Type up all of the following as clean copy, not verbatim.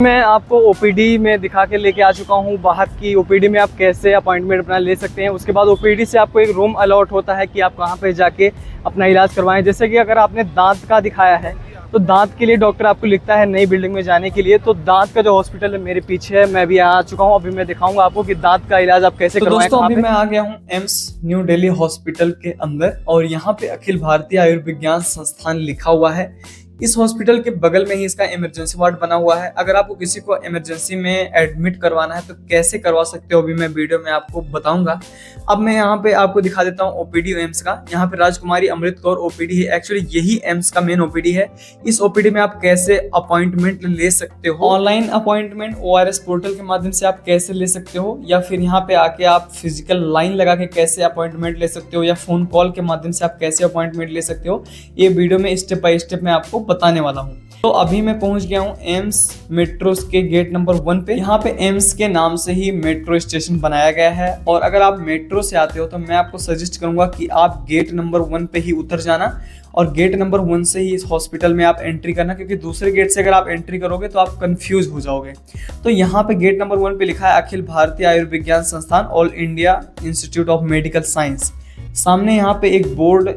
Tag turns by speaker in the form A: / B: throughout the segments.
A: मैं आपको ओपीडी में दिखा के लेके आ चुका हूँ। बाहर की ओपीडी में आप कैसे अपॉइंटमेंट अपना ले सकते हैं। उसके बाद ओपीडी से आपको एक रूम अलॉट होता है कि आप कहाँ पे जाके अपना इलाज करवाएं। जैसे कि अगर आपने दांत का दिखाया है तो दांत के लिए डॉक्टर आपको लिखता है नई बिल्डिंग में जाने के लिए। तो दांत का जो हॉस्पिटल है मेरे पीछे है, मैं भी यहाँ आ चुका हूँ। अभी मैं दिखाऊंगा आपको कि दांत का इलाज आप कैसे करवाएं।
B: दोस्तों, अभी मैं आ गया हूँ एम्स न्यू दिल्ली हॉस्पिटल के अंदर और यहाँ पे अखिल भारतीय आयुर्विज्ञान संस्थान लिखा हुआ है। इस हॉस्पिटल के बगल में ही इसका इमरजेंसी वार्ड बना हुआ है। अगर आपको किसी को इमरजेंसी में एडमिट करवाना है तो कैसे करवा सकते हो, अभी मैं वीडियो में आपको बताऊंगा। अब मैं यहाँ पे आपको दिखा देता हूँ ओपीडी एम्स का। यहाँ पे राजकुमारी अमृत कौर ओपीडी है। एक्चुअली यही एम्स का मेन ओपीडी है। इस ओपीडी में आप कैसे अपॉइंटमेंट ले सकते हो, ऑनलाइन अपॉइंटमेंट ORS पोर्टल के माध्यम से आप कैसे ले सकते हो, या फिर यहाँ पे आके आप फिजिकल लाइन लगा के कैसे अपॉइंटमेंट ले सकते हो, या फोन कॉल के माध्यम से आप कैसे अपॉइंटमेंट ले सकते हो, ये वीडियो में स्टेप बाय स्टेप मैं आपको बताने वाला हूँ। तो अभी मैं पहुंच गया हूँ एम्स मेट्रो के गेट नंबर 1 पे। यहाँ पे एम्स के नाम से ही मेट्रो स्टेशन बनाया गया है। और अगर आप मेट्रो से आते हो तो मैं आपको सजेस्ट करूंगा कि आप गेट नंबर 1 पे ही उतर जाना और गेट नंबर 1 से ही इस हॉस्पिटल में आप एंट्री करना, क्योंकि दूसरे गेट से अगर आप एंट्री करोगे तो आप कंफ्यूज हो जाओगे। तो यहाँ पे गेट नंबर 1 पे लिखा है अखिल भारतीय आयुर्विज्ञान संस्थान all India institute of medical science. सामने यहाँ पे एक बोर्ड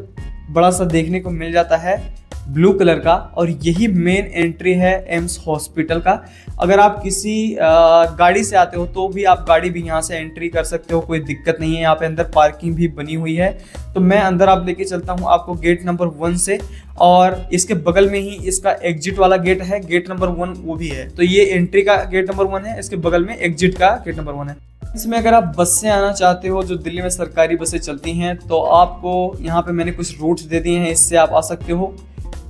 B: बड़ा सा देखने को मिल जाता है ब्लू कलर का, और यही मेन एंट्री है एम्स हॉस्पिटल का। अगर आप किसी गाड़ी से आते हो तो भी आप गाड़ी भी यहाँ से एंट्री कर सकते हो, कोई दिक्कत नहीं है। यहाँ पे अंदर पार्किंग भी बनी हुई है। तो मैं अंदर आप लेके चलता हूँ आपको गेट नंबर 1 से, और इसके बगल में ही इसका एग्जिट वाला गेट है, गेट नंबर 1 वो भी है। तो ये एंट्री का गेट नंबर 1 है, इसके बगल में एग्जिट का गेट नंबर 1 है। इसमें अगर आप बस से आना चाहते हो, जो दिल्ली में सरकारी बसें चलती हैं, तो आपको यहाँ पे मैंने कुछ रूट्स दे दिए हैं, इससे आप आ सकते हो।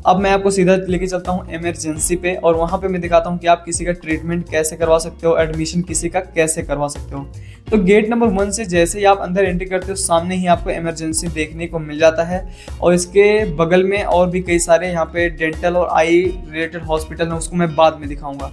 B: अब मैं आपको सीधा लेके चलता हूँ इमरजेंसी पे, और वहाँ पे मैं दिखाता हूँ कि आप किसी का ट्रीटमेंट कैसे करवा सकते हो, एडमिशन किसी का कैसे करवा सकते हो। तो गेट नंबर 1 से जैसे ही आप अंदर एंट्री करते हो, सामने ही आपको इमरजेंसी देखने को मिल जाता है। और इसके बगल में और भी कई सारे यहाँ पे डेंटल और आई रिलेटेड हॉस्पिटल हैं, उसको मैं बाद में दिखाऊंगा।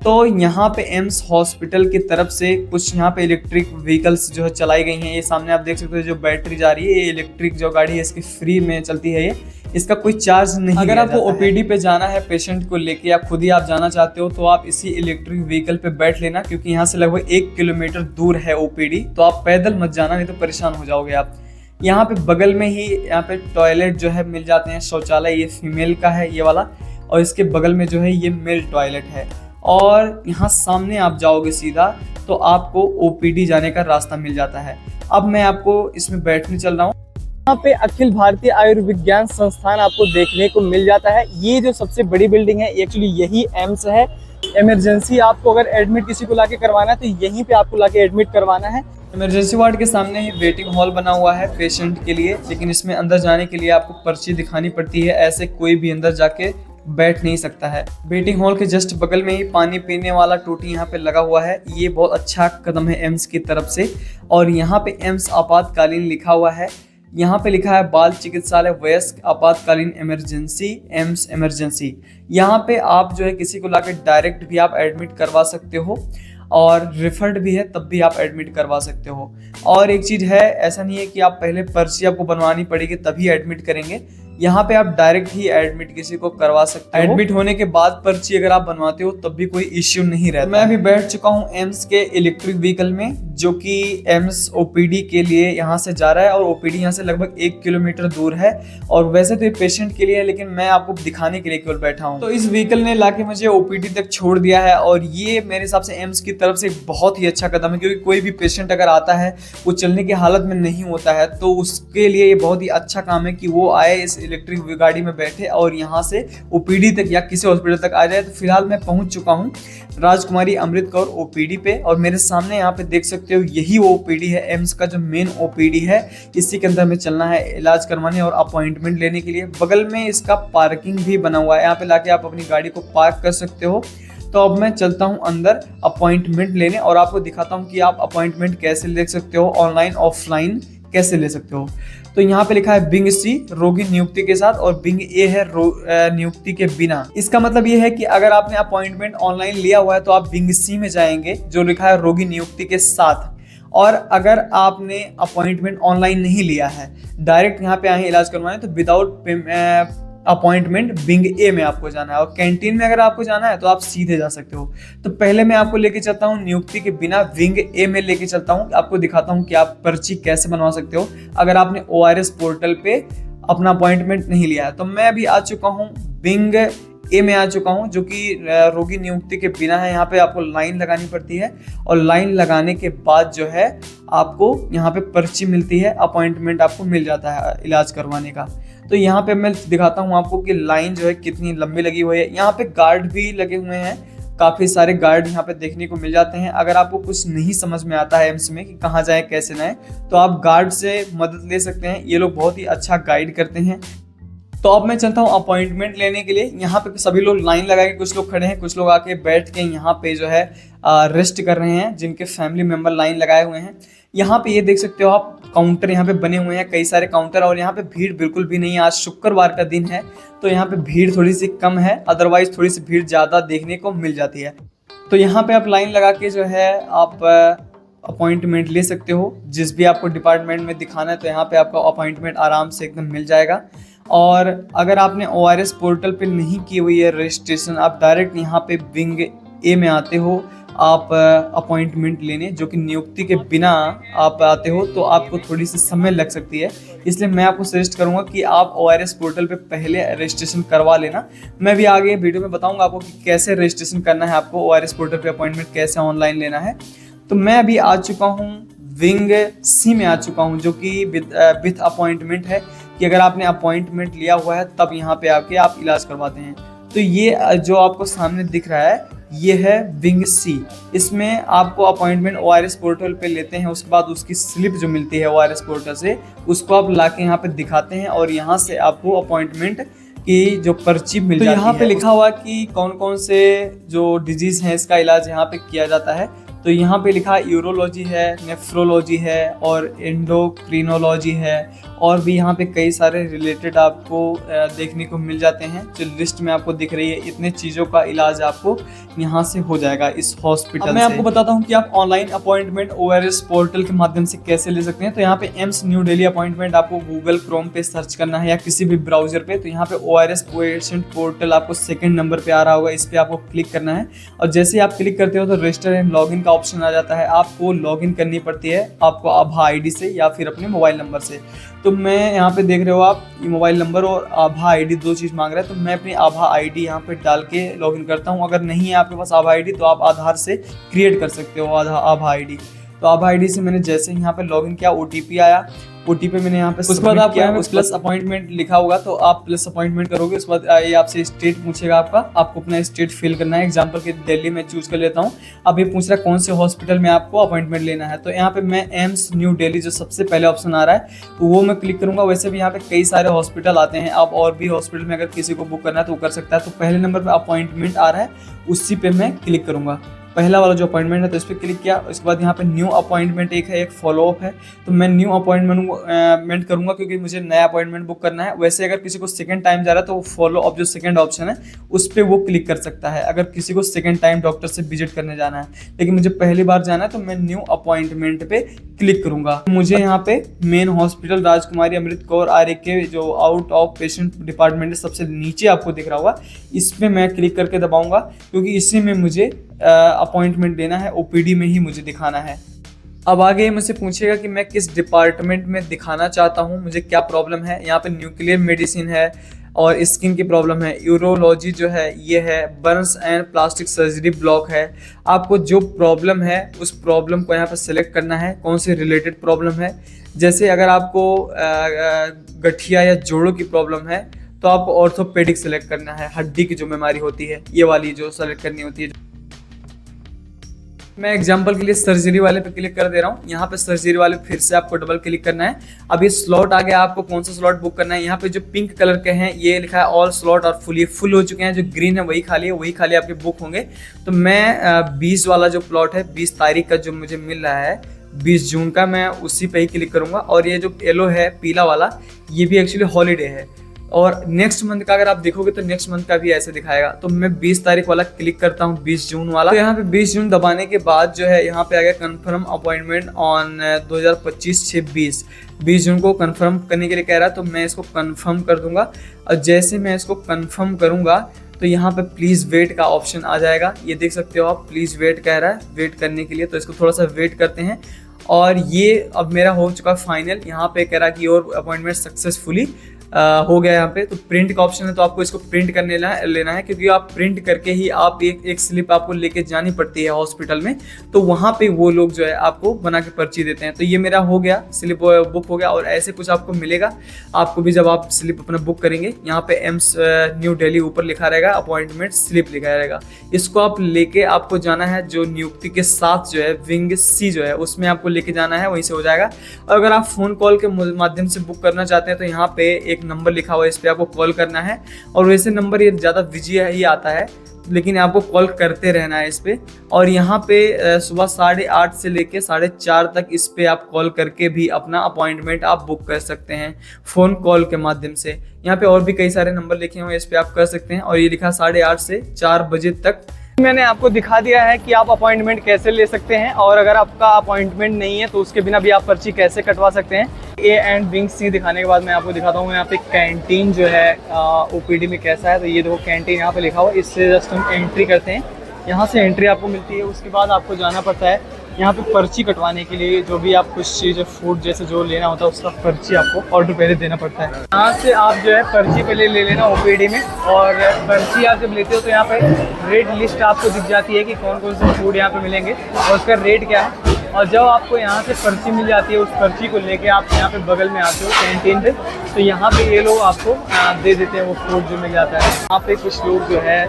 B: तो यहाँ पे एम्स हॉस्पिटल की तरफ से कुछ यहाँ पे इलेक्ट्रिक व्हीकल्स जो है चलाई गई हैं। ये सामने आप देख सकते हो जो बैटरी जा रही है, ये इलेक्ट्रिक जो गाड़ी है इसकी फ्री में चलती है। ये इसका कोई चार्ज नहीं। अगर आपको ओपीडी पे जाना है पेशेंट को लेके, या खुद ही आप जाना चाहते हो, तो आप इसी इलेक्ट्रिक व्हीकल पे बैठ लेना, क्योंकि यहाँ से लगभग 1 किलोमीटर दूर है ओपीडी। तो आप पैदल मत जाना, नहीं तो परेशान हो जाओगे आप। यहाँ पे बगल में ही यहाँ पे टॉयलेट जो है मिल जाते हैं, शौचालय। ये फीमेल का है ये वाला, और इसके बगल में जो है ये मेल टॉयलेट है। और यहाँ सामने आप जाओगे सीधा तो आपको ओपीडी जाने का रास्ता मिल जाता है। अब मैं आपको इसमें बैठने चल रहा हूँ।
A: यहाँ पे अखिल भारतीय आयुर्विज्ञान संस्थान आपको देखने को मिल जाता है। ये जो सबसे बड़ी बिल्डिंग है एक्चुअली यही एम्स है। इमरजेंसी आपको अगर एडमिट किसी को लाके करवाना है तो यहीं पे आपको लाके एडमिट करवाना है।
B: इमरजेंसी वार्ड के सामने ही वेटिंग हॉल बना हुआ है पेशेंट के लिए, लेकिन इसमें अंदर जाने के लिए आपको पर्ची दिखानी पड़ती है। ऐसे कोई भी अंदर जाके बैठ नहीं सकता है। वेटिंग हॉल के जस्ट बगल में ही पानी पीने वाला टोटी यहाँ पे लगा हुआ है। ये बहुत अच्छा कदम है एम्स की तरफ से। और यहाँ पे एम्स आपातकालीन लिखा हुआ है। यहाँ पे लिखा है बाल चिकित्सालय वयस्क आपातकालीन इमरजेंसी एम्स इमरजेंसी। यहाँ पे आप जो है किसी को लाकर डायरेक्ट भी आप एडमिट करवा सकते हो, और रिफर्ड भी है तब भी आप एडमिट करवा सकते हो। और एक चीज़ है, ऐसा नहीं है कि आप पहले पर्ची आपको बनवानी पड़ेगी तभी एडमिट करेंगे। यहाँ पे आप डायरेक्ट ही एडमिट किसी को करवा सकते हो। एडमिट होने के बाद पर्ची अगर आप बनवाते हो तब भी कोई इश्यू नहीं रहता। मैं अभी बैठ चुका हूँ एम्स के इलेक्ट्रिक व्हीकल में, जो कि एम्स ओपीडी के लिए यहाँ से जा रहा है। और ओपीडी यहाँ से लगभग 1 किलोमीटर दूर है। और वैसे तो ये पेशेंट के लिए है, लेकिन मैं आपको दिखाने के लिए केवल बैठा हूँ। तो इस व्हीकल ने लाके मुझे ओपीडी तक छोड़ दिया है, और ये मेरे हिसाब से एम्स की तरफ से बहुत ही अच्छा कदम है। क्योंकि कोई भी पेशेंट अगर आता है वो चलने की हालत में नहीं होता है, तो उसके लिए ये बहुत ही अच्छा काम है कि वो आए इस इलेक्ट्रिक गाड़ी में बैठे और यहाँ से ओपीडी तक या किसी हॉस्पिटल तक आ जाए। तो फिलहाल मैं पहुंच चुका हूँ राजकुमारी अमृत कौर ओपीडी पे, और मेरे सामने यहाँ पे देख सकते हो यही वो ओपीडी है एम्स का जो मेन ओपीडी है। इसी के अंदर में चलना है इलाज करवाने और अपॉइंटमेंट लेने के लिए। बगल में इसका पार्किंग भी बना हुआ है, यहाँ पे लाके आप अपनी गाड़ी को पार्क कर सकते हो। तो अब मैं चलता हूँ अंदर अपॉइंटमेंट लेने, और आपको दिखाता हूँ कि आप अपॉइंटमेंट कैसे ले सकते हो, ऑनलाइन ऑफलाइन कैसे ले सकते हो। तो यहाँ पे लिखा है बिंग सी रोगी नियुक्ति के साथ, और बिंग ए है नियुक्ति के बिना। इसका मतलब ये है कि अगर आपने अपॉइंटमेंट ऑनलाइन लिया हुआ है तो आप बिंग सी में जाएंगे जो लिखा है रोगी नियुक्ति के साथ। और अगर आपने अपॉइंटमेंट ऑनलाइन नहीं लिया है, डायरेक्ट यहाँ पे आए इलाज करवाने, तो विदाउट अपॉइंटमेंट विंग ए में आपको जाना है, और कैंटीन में अगर आपको जाना है तो आप सीधे जा सकते हो। तो पहले मैं आपको लेके चलता हूँ नियुक्ति के बिना विंग ए में लेके चलता हूँ, आपको दिखाता हूँ कि आप पर्ची कैसे बनवा सकते हो अगर आपने ORS पोर्टल पे अपना अपॉइंटमेंट नहीं लिया है। तो मैं अभी आ चुका हूँ विंग ए में आ चुका हूँ, जो कि रोगी नियुक्ति के बिना है। यहाँ पे आपको लाइन लगानी पड़ती है, और लाइन लगाने के बाद जो है आपको यहाँ पे पर्ची मिलती है, अपॉइंटमेंट आपको मिल जाता है इलाज करवाने का। तो यहाँ पे मैं दिखाता हूँ आपको कि लाइन जो है कितनी लंबी लगी हुई है। यहाँ पे गार्ड भी लगे हुए हैं, काफ़ी सारे गार्ड यहाँ पे देखने को मिल जाते हैं। अगर आपको कुछ नहीं समझ में आता है एम्स में कि कहाँ जाए कैसे जाए, तो आप गार्ड से मदद ले सकते हैं, ये लोग बहुत ही अच्छा गाइड करते हैं। तो अब मैं चलता हूँ अपॉइंटमेंट लेने के लिए। यहाँ पे सभी लोग लाइन लगा के, कुछ लोग खड़े हैं, कुछ लोग आके बैठ के यहाँ पे जो है रेस्ट कर रहे हैं, जिनके फैमिली मेंबर लाइन लगाए हुए हैं। यहाँ पे ये देख सकते हो आप, काउंटर यहाँ पे बने हुए हैं, कई सारे काउंटर, और यहाँ पे भीड़ बिल्कुल भी नहीं है। आज शुक्रवार का दिन है तो यहाँ पे भीड़ थोड़ी सी कम है, अदरवाइज थोड़ी सी भीड़ ज़्यादा देखने को मिल जाती है। तो यहाँ पे आप लाइन लगा के जो है आप अपॉइंटमेंट ले सकते हो, जिस भी आपको डिपार्टमेंट में दिखाना है। तो यहाँ पे आपका अपॉइंटमेंट आराम से एकदम मिल जाएगा। और अगर आपने ORS पोर्टल पे नहीं की हुई है रजिस्ट्रेशन, आप डायरेक्ट यहाँ पे विंग ए में आते हो आप अपॉइंटमेंट लेने, जो कि नियुक्ति के बिना आप आते हो, तो आपको थोड़ी सी समय लग सकती है। इसलिए मैं आपको सजेस्ट करूंगा कि आप ORS पोर्टल पे पहले रजिस्ट्रेशन करवा लेना। मैं भी आगे वीडियो में बताऊंगा आपको कि कैसे रजिस्ट्रेशन करना है, आपको ORS पोर्टल पे अपॉइंटमेंट कैसे ऑनलाइन लेना है। तो मैं अभी आ चुका हूँ विंग सी में आ चुका हूँ, जो कि विथ अपॉइंटमेंट है, कि अगर आपने अपॉइंटमेंट लिया हुआ है तब यहाँ पे आके आप इलाज करवाते हैं। तो ये जो आपको सामने दिख रहा है ये है विंग सी। इसमें आपको अपॉइंटमेंट ORS पोर्टल पे लेते हैं, उसके बाद उसकी स्लिप जो मिलती है ORS पोर्टल से, उसको आप लाके यहाँ पे दिखाते हैं, और यहाँ से आपको अपॉइंटमेंट की जो पर्ची मिल जाती है। यहाँ पे लिखा हुआ कि कौन कौन से जो डिजीज हैं इसका इलाज यहाँ पे किया जाता है। तो यहाँ पे लिखा यूरोलॉजी है, नेफ्रोलॉजी है, और एंडोक्रिनोलॉजी है, और भी यहाँ पे कई सारे रिलेटेड आपको देखने को मिल जाते हैं। जो लिस्ट में आपको दिख रही है, इतने चीज़ों का इलाज आपको यहाँ से हो जाएगा इस हॉस्पिटल से। मैं आपको बताता हूँ कि आप ऑनलाइन अपॉइंटमेंट ORS पोर्टल के माध्यम से कैसे ले सकते हैं। तो यहाँ पे एम्स न्यू दिल्ली अपॉइंटमेंट आपको गूगल क्रोम पे सर्च करना है, या किसी भी ब्राउजर पे। तो यहाँ पे ORS पेशेंट पोर्टल आपको सेकंड नंबर पे आ रहा होगा, इस पे आपको क्लिक करना है, और जैसे ही आप क्लिक करते हो तो रजिस्टर एंड लॉगिन का ऑप्शन आ जाता है। आपको लॉगिन करनी पड़ती है आपको आभा ID से या फिर अपने मोबाइल नंबर से। तो मैं यहाँ पे देख रहे हो आप, ये मोबाइल नंबर और आभा ID दो चीज़ मांग रहा है, तो मैं अपनी आभा ID यहाँ पे डाल के लॉगिन करता हूँ। अगर नहीं है आपके पास आभा ID तो आप आधार से क्रिएट कर सकते हो आभा ID। तो आभा ID से मैंने जैसे यहाँ पे लॉगिन किया, OTP आया, OTP मैंने यहाँ पे उसके बाद आप उस प्लस अपॉइंटमेंट लिखा होगा, तो आप प्लस अपॉइंटमेंट करोगे। उसके बाद ये आपसे स्टेट पूछेगा आपका, आपको अपना स्टेट फिल करना है। एग्जांपल के दिल्ली में चूज कर लेता हूँ। अब ये पूछ रहा है कौन से हॉस्पिटल में आपको अपॉइंटमेंट लेना है। तो यहाँ पे मैं एम्स न्यू दिल्ली जो सबसे पहले ऑप्शन आ रहा है तो वो मैं क्लिक करूंगा। वैसे भी यहाँ पे कई सारे हॉस्पिटल आते हैं, आप और भी हॉस्पिटल में अगर किसी को बुक करना है तो वो कर सकता है। तो पहले नंबर पर अपॉइंटमेंट आ रहा है, उसी पे मैं क्लिक करूंगा। पहला वाला जो अपॉइंटमेंट है तो इस पर क्लिक किया। उसके बाद यहाँ पे न्यू अपॉइंटमेंट एक है, एक फॉलोअप है, तो मैं न्यू अपॉइंटमेंट करूंगा क्योंकि मुझे नया अपॉइंटमेंट बुक करना है। वैसे अगर किसी को सेकंड टाइम जा रहा है तो फॉलो अप जो सेकंड ऑप्शन है उस पर वो क्लिक कर सकता है, अगर किसी को सेकंड टाइम डॉक्टर से विजिट करने जाना है। लेकिन मुझे पहली बार जाना है तो मैं न्यू अपॉइंटमेंट पे क्लिक करूंगा। मुझे यहाँ पे मेन हॉस्पिटल राजकुमारी अमृत कौर आर्य के जो आउट ऑफ पेशेंट डिपार्टमेंट है सबसे नीचे आपको दिख रहा होगा, इस पर मैं क्लिक करके दबाऊंगा क्योंकि इसी में मुझे अपॉइंटमेंट देना है, OPD में ही मुझे दिखाना है। अब आगे मुझसे पूछेगा कि मैं किस डिपार्टमेंट में दिखाना चाहता हूँ, मुझे क्या प्रॉब्लम है। यहाँ पे न्यूक्लियर मेडिसिन है और स्किन की प्रॉब्लम है, यूरोलॉजी जो है ये है, Burns and plastic surgery block है। आपको जो प्रॉब्लम है उस प्रॉब्लम को यहाँ पे सिलेक्ट करना है, कौन से रिलेटेड प्रॉब्लम है। जैसे अगर आपको गठिया या जोड़ों की प्रॉब्लम है तो आपको ऑर्थोपेडिक सेलेक्ट करना है, हड्डी की जो बीमारी होती है ये वाली जो सेलेक्ट करनी होती है। मैं एग्जांपल के लिए सर्जरी वाले पे क्लिक कर दे रहा हूँ। यहाँ पे सर्जरी वाले फिर से आपको डबल क्लिक करना है। अब ये स्लॉट आ गया, आपको कौन सा स्लॉट बुक करना है। यहाँ पे जो पिंक कलर के हैं ये लिखा है ऑल स्लॉट और फुल हो चुके हैं, जो ग्रीन है वही खाली है, वही खाली आपके बुक होंगे। तो मैं 20 वाला जो प्लॉट है 20 तारीख का जो मुझे मिल रहा है 20 जून का, मैं उसी पे ही क्लिक करूंगा। और ये जो येलो है पीला वाला ये भी एक्चुअली हॉलीडे है, और नेक्स्ट मंथ का अगर आप देखोगे तो नेक्स्ट मंथ का भी ऐसे दिखाएगा। तो मैं 20 तारीख वाला क्लिक करता हूँ, 20 जून वाला। तो यहाँ पे 20 जून दबाने के बाद जो है यहाँ पे आ गया कंफर्म अपॉइंटमेंट ऑन 2025/6/20। 20 जून को कंफर्म करने के लिए कह रहा है, तो मैं इसको कंफर्म कर दूंगा। और जैसे मैं इसको कंफर्म करूंगा तो यहाँ पे प्लीज़ वेट का ऑप्शन आ जाएगा। ये देख सकते हो आप, प्लीज़ वेट कह रहा है वेट करने के लिए। तो इसको थोड़ा सा वेट करते हैं। और ये अब मेरा हो चुका फाइनल। यहाँ पे कह रहा कि योर अपॉइंटमेंट सक्सेसफुली हो गया। यहाँ पे तो प्रिंट का ऑप्शन है, तो आपको इसको प्रिंट करने लेना है, क्योंकि आप प्रिंट करके ही आप एक स्लिप आपको लेके जानी पड़ती है हॉस्पिटल में। तो वहाँ पे वो लोग जो है आपको बना के पर्ची देते हैं। तो ये मेरा हो गया, स्लिप बुक हो गया। और ऐसे कुछ आपको मिलेगा आपको भी जब आप स्लिप अपना बुक करेंगे। यहाँ पे एम्स न्यू दिल्ली ऊपर लिखा रहेगा, अपॉइंटमेंट स्लिप लिखा रहेगा। इसको आप लेके आपको जाना है जो नियुक्ति के साथ जो है विंग सी जो है उसमें आपको लेके जाना है, वहीं से हो जाएगा। और अगर आप फोन कॉल के माध्यम से बुक करना चाहते हैं तो यहाँ पे एक नंबर लिखा हुआ है, इस पे आपको कॉल करना है। और वैसे नंबर ये ज़्यादा बिजी ही आता है, लेकिन आपको कॉल करते रहना है इस पे। और यहाँ पे सुबह 8:30 से लेके 4:30 तक इस पे आप कॉल करके भी अपना अपॉइंटमेंट आप बुक कर सकते हैं फ़ोन कॉल के माध्यम से। यहाँ पे और भी कई सारे नंबर लिखे हुए हैं, इस पे आप कर सकते हैं। और ये लिखा 8:30 से 4 बजे तक।
A: मैंने आपको दिखा दिया है कि आप अपॉइंटमेंट कैसे ले सकते हैं, और अगर आपका अपॉइंटमेंट नहीं है तो उसके बिना भी आप पर्ची कैसे कटवा सकते हैं। ए एंड विंग सी दिखाने के बाद मैं आपको दिखाता हूँ यहाँ पे कैंटीन जो है ओपीडी में कैसा है। तो ये देखो कैंटीन यहाँ पे लिखा हुआ है, इससे जस्ट हम एंट्री करते हैं। यहाँ से एंट्री आपको मिलती है। उसके बाद आपको जाना पड़ता है यहाँ पे पर्ची कटवाने के लिए। जो भी आप कुछ चीज़ फूड जैसे जो लेना होता है उसका पर्ची आपको ऑर्डर पहले देना पड़ता है। यहाँ से आप जो है पर्ची पहले ले लेना ओपीडी में। और पर्ची आप जब लेते हो तो यहाँ पे रेट लिस्ट आपको दिख जाती है कि कौन कौन से फूड यहाँ पे मिलेंगे और उसका रेट क्या है। और जब आपको यहाँ से पर्ची मिल जाती है, उस पर्ची को लेके आप यहाँ पे बगल में आते हो कैंटीन पे, तो यहाँ पे ये लोग आपको दे देते हैं वो फूड जो मिल जाता है। यहाँ पे कुछ लोग जो है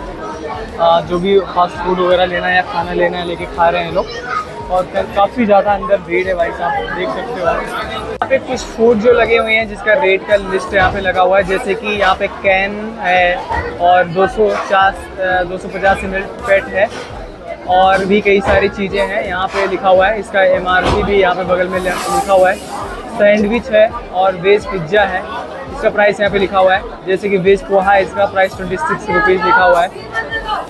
A: जो भी फास्ट फूड वगैरह लेना है या खाना लेना है लेके खा रहे हैं लोग। और काफ़ी ज़्यादा अंदर भीड़ है भाई साहब, देख सकते हो। यहाँ पे कुछ फूड जो लगे हुए हैं जिसका रेट का लिस्ट यहाँ पे लगा हुआ है, जैसे कि यहाँ पे कैन है और 250 ml पेट है और भी कई सारी चीज़ें हैं। यहाँ पे लिखा हुआ है, इसका MRP भी यहाँ पे बगल में लिखा हुआ है। सैंडविच है और वेज पिज्ज़ा है, इसका प्राइस यहाँ पे लिखा हुआ है। जैसे कि वेज पोहा है, इसका प्राइस 26 रुपीज़ लिखा हुआ है।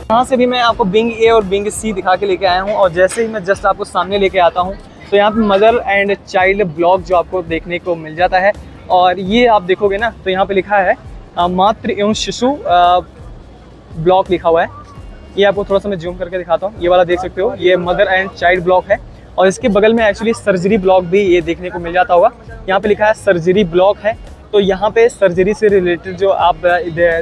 A: यहाँ से भी मैं आपको विंग ए और विंग सी दिखा के लेके आया हूँ। और जैसे ही मैं जस्ट आपको सामने लेके आता हूँ तो यहाँ पे मदर एंड चाइल्ड ब्लॉक जो आपको देखने को मिल जाता है। और ये आप देखोगे ना तो यहाँ पे लिखा है मातृ एवं शिशु ब्लॉक लिखा हुआ है। ये आपको थोड़ा सा मैं जूम करके दिखाता हूँ। ये वाला देख सकते हो, ये मदर एंड चाइल्ड ब्लॉक है। और इसके बगल में एक्चुअली सर्जरी ब्लॉक भी ये देखने को मिल जाता होगा। यहाँ पे लिखा है सर्जरी ब्लॉक है। तो यहाँ पे सर्जरी से रिलेटेड जो आप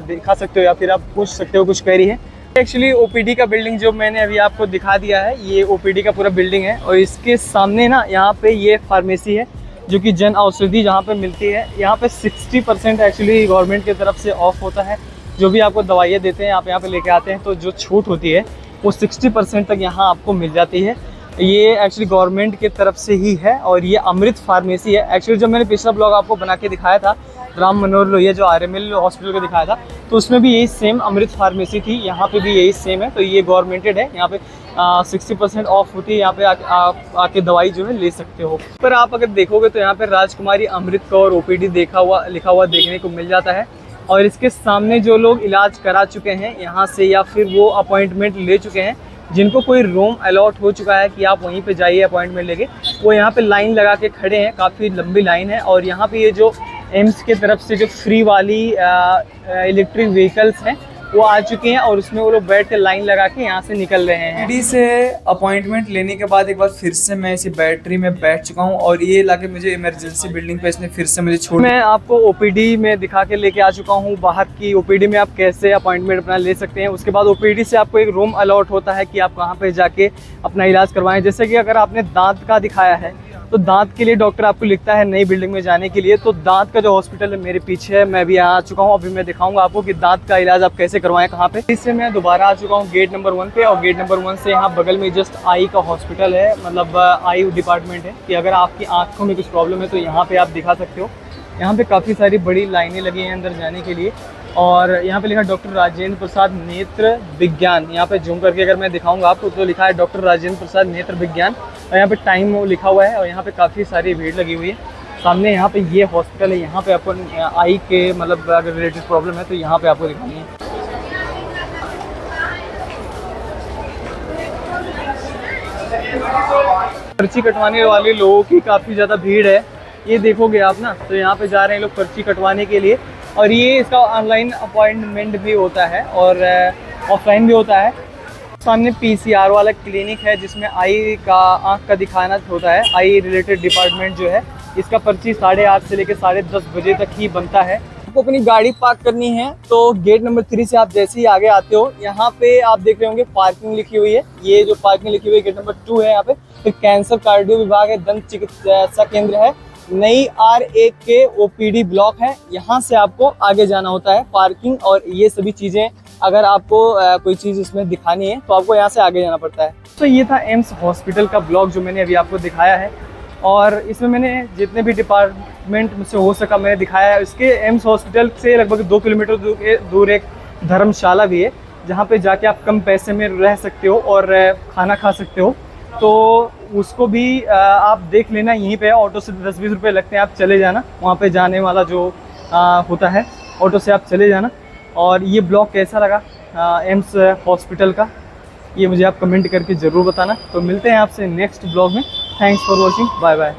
A: दिखा सकते हो या फिर आप पूछ सकते हो कुछ क्वेरी है। एक्चुअली ओपीडी का बिल्डिंग जो मैंने अभी आपको दिखा दिया है, ये ओपीडी का पूरा बिल्डिंग है। और इसके सामने ना यहाँ पे ये फार्मेसी है जो कि जन औषधि जहाँ पे मिलती है। यहाँ पे 60% एक्चुअली गवर्नमेंट की तरफ से ऑफ होता है। जो भी आपको दवाइयाँ देते हैं आप यहाँ पे लेके आते हैं तो जो छूट होती है वो 60% तक यहाँ आपको मिल जाती है। ये एक्चुअली गवर्नमेंट की तरफ से ही है। और ये अमृत फार्मेसी है। एक्चुअली जब मैंने पिछला ब्लॉग आपको बना के दिखाया था राम मनोहर लोहिया जो RML हॉस्पिटल को दिखाया था, तो उसमें भी यही सेम अमृत फार्मेसी थी। यहाँ पे भी यही सेम है। तो ये गवर्नमेंटेड है। यहाँ पे 60% ऑफ होती है। यहाँ पे आके दवाई जो है ले सकते हो। पर आप अगर देखोगे तो यहाँ पे राजकुमारी अमृत कौर OPD लिखा हुआ देखने को मिल जाता है। और इसके सामने जो लोग इलाज करा चुके हैं यहाँ से या फिर वो अपॉइंटमेंट ले चुके हैं, जिनको कोई रूम अलॉट हो चुका है कि आप वहीं पे जाइए अपॉइंटमेंट लेके, वो यहाँ पे लाइन लगा के खड़े हैं। काफ़ी लंबी लाइन है। और यहाँ पे ये जो एम्स के तरफ से जो फ्री वाली इलेक्ट्रिक व्हीकल्स हैं वो आ चुके हैं और उसमें वो लोग बैठ के लाइन लगा के यहाँ से निकल रहे हैं।
B: OPD से अपॉइंटमेंट लेने के बाद एक बार फिर से मैं इसी बैटरी में बैठ चुका हूँ और ये लाके मुझे इमरजेंसी बिल्डिंग पे इसने फिर से मुझे छोड़।
A: मैं आपको OPD में दिखा के लेके आ चुका हूँ। बाहर की OPD में आप कैसे अपॉइंटमेंट अपना ले सकते हैं। उसके बाद OPD से आपको एक रूम अलॉट होता है कि आप कहाँ पे जाके अपना इलाज करवाएं। जैसे कि अगर आपने दांत का दिखाया है तो दांत के लिए डॉक्टर आपको लिखता है नई बिल्डिंग में जाने के लिए। तो दांत का जो हॉस्पिटल है मेरे पीछे है, मैं भी यहाँ आ चुका हूँ। अभी मैं दिखाऊंगा आपको कि दांत का इलाज आप कैसे करवाएं कहाँ पे। इससे मैं दोबारा आ चुका हूँ गेट नंबर 1 पे। और गेट नंबर 1 से यहाँ बगल में जस्ट आई का हॉस्पिटल है, मतलब आई डिपार्टमेंट है कि अगर आपकी आँखों में कुछ प्रॉब्लम है तो यहाँ पर आप दिखा सकते हो। यहाँ पे काफ़ी सारी बड़ी लाइनें लगी हैं अंदर जाने के लिए। और यहाँ पे लिखा डॉक्टर राजेंद्र प्रसाद नेत्र विज्ञान। यहाँ पे जूम करके अगर मैं दिखाऊंगा आपको तो लिखा है डॉक्टर राजेंद्र प्रसाद नेत्र विज्ञान। और यहाँ पे टाइम लिखा हुआ है। और यहाँ पे काफ़ी सारी भीड़ लगी हुई है। सामने यहाँ पे ये हॉस्पिटल है, यहाँ पे आपको आई के मतलब अगर रिलेटेड प्रॉब्लम है तो यहाँ पे आपको दिखानी है। पर्ची कटवाने वाले लोगों की काफ़ी ज़्यादा भीड़ है, ये देखोगे आप ना, तो यहाँ पे जा रहे हैं लोग पर्ची कटवाने के लिए। और ये इसका ऑनलाइन अपॉइंटमेंट भी होता है और ऑफलाइन भी होता है। सामने PCR वाला क्लिनिक है जिसमें आई का आँख का दिखाना होता है, आई रिलेटेड डिपार्टमेंट जो है। इसका पर्ची 8:30 से लेकर 10:30 बजे तक ही बनता है। आपको अपनी गाड़ी पार्क करनी है तो गेट नंबर 3 से आप जैसे ही आगे आते हो, यहाँ पे आप देख रहे होंगे पार्किंग लिखी हुई है। ये जो पार्किंग लिखी हुई है गेट नंबर 2 है यहाँ पे। फिर कैंसर कार्डियो विभाग है, दंत चिकित्सा केंद्र है, नई R1 के OPD ब्लॉक है। यहाँ से आपको आगे जाना होता है। पार्किंग और ये सभी चीज़ें अगर आपको कोई चीज़ इसमें दिखानी है तो आपको यहाँ से आगे जाना पड़ता है। तो ये था एम्स हॉस्पिटल का ब्लॉग जो मैंने अभी आपको दिखाया है, और इसमें मैंने जितने भी डिपार्टमेंट मुझसे हो सका मैंने दिखाया है। इसके एम्स हॉस्पिटल से लगभग 2 किलोमीटर दूर एक धर्मशाला भी है जहाँ पे जाके आप कम पैसे में रह सकते हो और खाना खा सकते हो। तो उसको भी आप देख लेना, यहीं पे ऑटो से 10-20 रुपये लगते हैं, आप चले जाना। वहाँ पे जाने वाला जो होता है ऑटो से आप चले जाना। और ये ब्लॉग कैसा लगा एम्स हॉस्पिटल का, ये मुझे आप कमेंट करके ज़रूर बताना। तो मिलते हैं आपसे नेक्स्ट ब्लॉग में। Thanks for watching, bye bye.